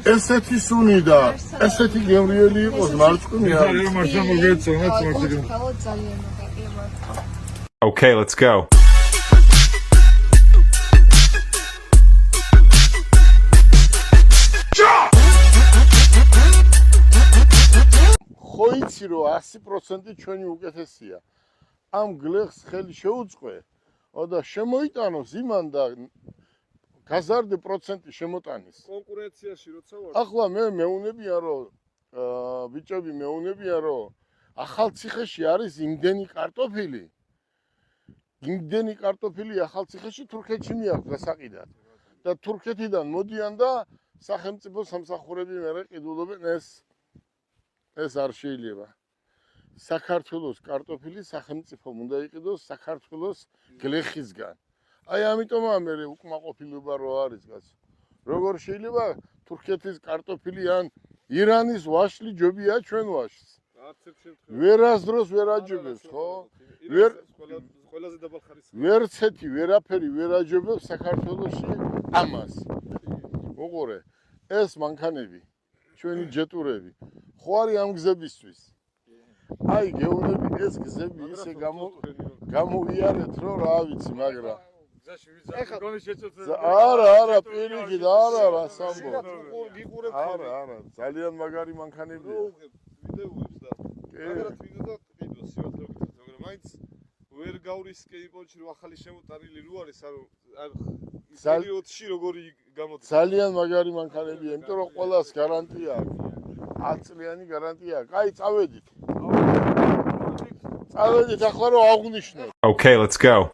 ესეთი სუნი და ესეთი გემრიელი იყოს მარწყვი Okay, let's go. ხო იცი რომ 100% ჩვენი უკეთესია ამ გლეხს ხელი შეუწყე და შემოიტანოს იმან და გაზარდე პროცენტი შემოტანის კონკურენციაში როცა ვარ ახლა მე მეუნებია რომ ბიჭები მეუნებია რომ ახალციხეში არის იმდენი კარტოფილი ახალციხეში თურქეთში მიაქვს გასაყიდად და თურქეთიდან მოდიან და სახელმწიფო სამსახურები მერე ყიდულობენ ეს არ შეიძლება საქართველოს კარტოფილი სახელმწიფომ უნდა იყიდოს საქართველოს გლეხისგან აი ამიტომაა მე უკმაყოფილება რო არის კაცო როგორ შეიძლება თურქეთის კარტოფილი ან ირანის ვაშლი ჯობია ჩვენ ვაშლს ვერასდროს ვერ აჯობებს ხო ყველაზე დაბალ ხარისხი ვერცეთი ვერაფერი ვერ აჯობებს საქართველოში ამას უყურე ეს მანქანები ჩვენი ჯეტურები ხო არის ამ გზებისთვის აი გეუბნები ეს გზები ისე გამოვიარეთ რომ რა ვიცი მაგრამ არა პირიქით არა სამბო არა ძალიან მაგარი მანქანებია ვიდეოებს და მაგრამ ვიდეო და ყიდოს სიუჟეტებით მაგრამ მაინც ვერ გავრისკე იპონჩი რომ ახალი შემოტანილი რო არის არ პერიოდში როგორი გამოდის ძალიან მაგარი მანქანებია იმიტომ რომ ყველას გარანტია აქვს 10 წლიანი გარანტია აქვს აი წავედით ახლა რომ აღვნიშნოთ Okay, let's go.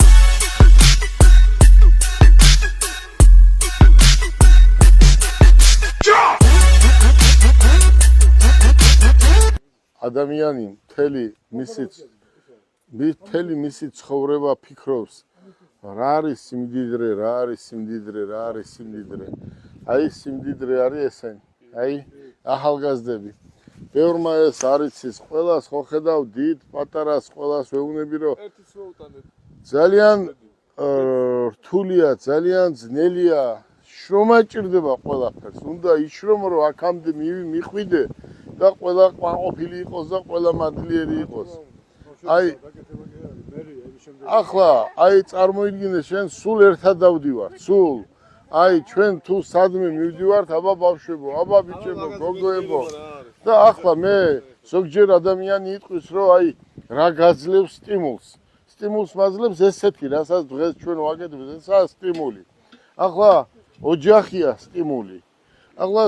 ადამიანი მთელი მისი ცხოვრება ფიქრობს რა არის სიმდიდრე აი სიმდიდრე არის ესენი აი ახალგაზრდები ბევრმა ეს არის ის ყველას ხო ხედავ დიდ პატარას ყველას ვეუბნები რომ ძალიან რთულია ძალიან ძნელია შრომა ჭირდება ყველაფერს უნდა იშრომ რომ აქამდე მიხვიდე და ყველა ყოფილი იყოს და ყველა მადლიერი იყოს აი ახლა აი წარმოიდგინე შენ სულ ერთად დავდივართ სულ აი ჩვენ თუ სადმე მივდივართ აბა ბავშვებო აბა ბიჭებო გოგოებო და ახლა მე ზოგჯერ ადამიანი იტყვის რომ აი რა გაძლევს სტიმულს მაძლევს ესეთი რასაც დღეს ჩვენ ვაკეთებთ ესაა სტიმული ახლა ოჯახია სტიმული ახლა